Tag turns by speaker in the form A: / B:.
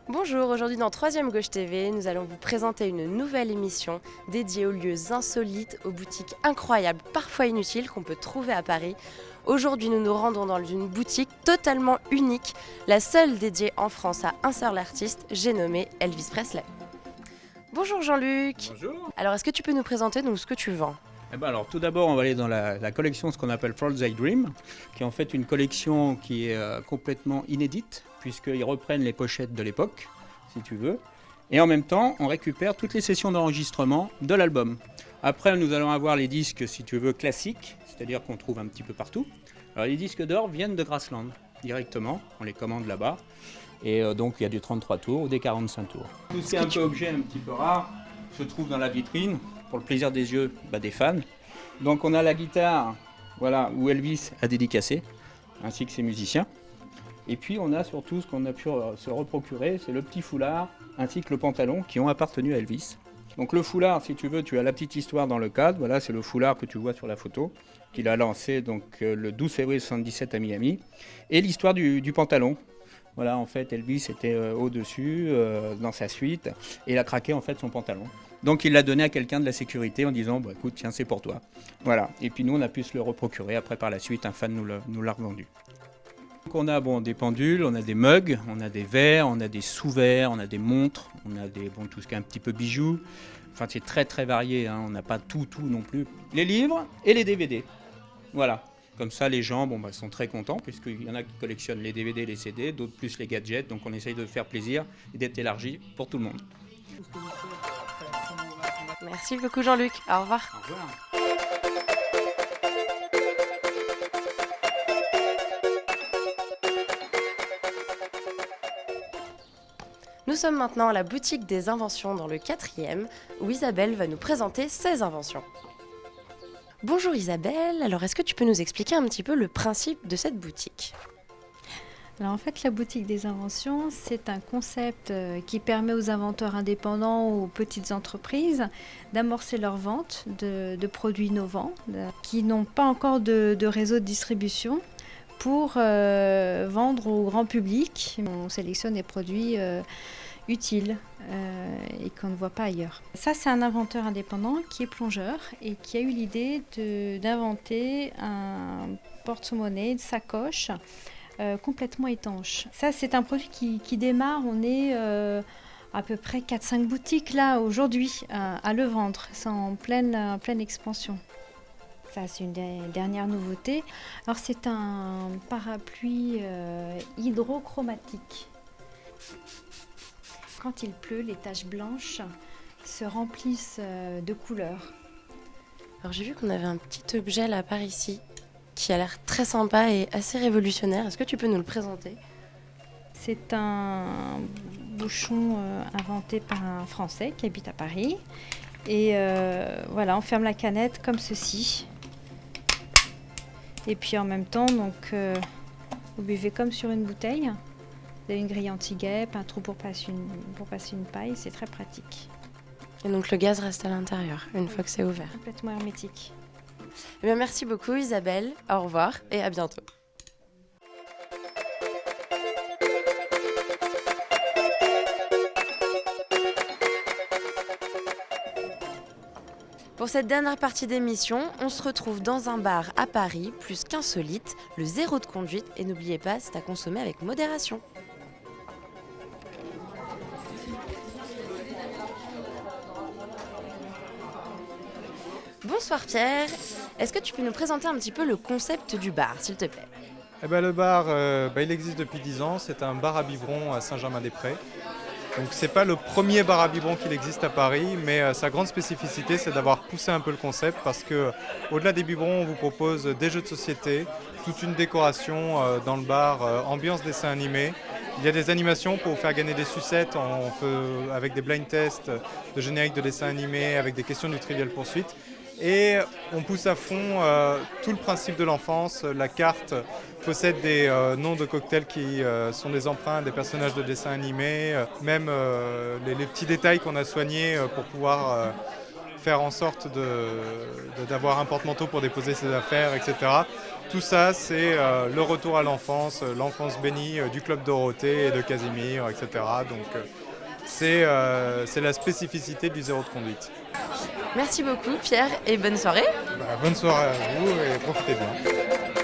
A: Bonjour, aujourd'hui dans 3ème Gauche TV, nous allons vous présenter une nouvelle émission dédiée aux lieux insolites, aux boutiques incroyables, parfois inutiles, qu'on peut trouver à Paris. Aujourd'hui, nous nous rendons dans une boutique totalement unique, la seule dédiée en France à un seul artiste, j'ai nommé Elvis Presley. Bonjour Jean-Luc.
B: Bonjour.
A: Alors, est-ce que tu peux nous présenter ce que tu vends ?
B: Alors, tout d'abord, on va aller dans la collection, ce qu'on appelle Falls I Dream, qui est en fait une collection qui est complètement inédite, puisqu'ils reprennent les pochettes de l'époque, si tu veux. Et en même temps, on récupère toutes les sessions d'enregistrement de l'album. Après, nous allons avoir les disques, si tu veux, classiques, c'est-à-dire qu'on trouve un petit peu partout. Alors, les disques d'or viennent de Graceland, directement, on les commande là-bas. Et donc, il y a du 33 tours ou des 45 tours. Tout ce qui est un peu objet un petit peu rare se trouve dans la vitrine, pour le plaisir des yeux des fans. Donc on a la guitare, voilà, où Elvis a dédicacé, ainsi que ses musiciens. Et puis on a surtout ce qu'on a pu se reprocurer, c'est le petit foulard, ainsi que le pantalon qui ont appartenu à Elvis. Donc le foulard, si tu veux, tu as la petite histoire dans le cadre. Voilà, c'est le foulard que tu vois sur la photo, qu'il a lancé donc, le 12 février 1977 à Miami. Et l'histoire du pantalon. Voilà, en fait, Elvis était au-dessus, dans sa suite, et il a craqué en fait son pantalon. Donc il l'a donné à quelqu'un de la sécurité en disant écoute, tiens, c'est pour toi. Voilà. Et puis nous, on a pu se le reprocurer. Après, par la suite, un fan nous l'a revendu. Donc on a des pendules, on a des mugs, on a des verres, on a des sous-verres, on a des montres, on a tout ce qui est un petit peu bijoux. Enfin, c'est très très varié, hein. On n'a pas tout non plus. Les livres et les DVD. Voilà. Comme ça, les gens sont très contents, puisqu'il y en a qui collectionnent les DVD, les CD, d'autres plus les gadgets. Donc on essaye de faire plaisir et d'être élargi pour tout le monde.
A: Merci beaucoup Jean-Luc, au revoir.
B: Au revoir.
A: Nous sommes maintenant à la boutique des inventions dans le 4e, où Isabelle va nous présenter ses inventions. Bonjour Isabelle, alors est-ce que tu peux nous expliquer un petit peu le principe de cette boutique ?
C: Alors en fait, la boutique des inventions, c'est un concept qui permet aux inventeurs indépendants ou aux petites entreprises d'amorcer leur vente de produits innovants qui n'ont pas encore de réseau de distribution pour vendre au grand public. On sélectionne des produits utiles et qu'on ne voit pas ailleurs. Ça, c'est un inventeur indépendant qui est plongeur et qui a eu l'idée d'inventer un porte-monnaie, une sacoche complètement étanche. Ça, c'est un produit qui démarre. On est à peu près 4-5 boutiques là aujourd'hui à le vendre. C'est en pleine expansion. Ça, c'est une des dernières nouveautés. Alors, c'est un parapluie hydrochromatique. Quand il pleut, les taches blanches se remplissent de couleurs.
A: Alors, j'ai vu qu'on avait un petit objet là par ici, qui a l'air très sympa et assez révolutionnaire. Est-ce que tu peux nous le présenter ?
C: C'est un bouchon inventé par un Français qui habite à Paris. Et voilà, on ferme la canette comme ceci. Et puis en même temps, vous buvez comme sur une bouteille. Vous avez une grille anti-guêpe, un trou pour passer une paille, c'est très pratique.
A: Et donc le gaz reste à l'intérieur, une fois que c'est ouvert.
C: Complètement hermétique.
A: Eh bien, merci beaucoup Isabelle, au revoir et à bientôt. Pour cette dernière partie d'émission, on se retrouve dans un bar à Paris, plus qu'insolite, le zéro de conduite, et n'oubliez pas, c'est à consommer avec modération. Bonsoir Pierre, est-ce que tu peux nous présenter un petit peu le concept du bar, s'il te plaît ?
D: Le bar, il existe depuis 10 ans, c'est un bar à biberon à Saint-Germain-des-Prés. Donc c'est pas le premier bar à biberon qu'il existe à Paris, mais sa grande spécificité c'est d'avoir poussé un peu le concept parce que au-delà des biberons, on vous propose des jeux de société, toute une décoration dans le bar, ambiance dessin animé. Il y a des animations pour vous faire gagner des sucettes avec des blind tests de génériques de dessins animés, avec des questions du Trivial Pursuit. Et on pousse à fond tout le principe de l'enfance. La carte possède des noms de cocktails qui sont des emprunts des personnages de dessins animés, même les petits détails qu'on a soignés pour pouvoir faire en sorte d'avoir un porte-manteau pour déposer ses affaires, etc. tout ça, c'est le retour à l'enfance, l'enfance bénie du Club Dorothée et de Casimir, etc. Donc c'est la spécificité du zéro de conduite.
A: Merci beaucoup Pierre et bonne soirée.
D: Bonne soirée à vous et profitez bien.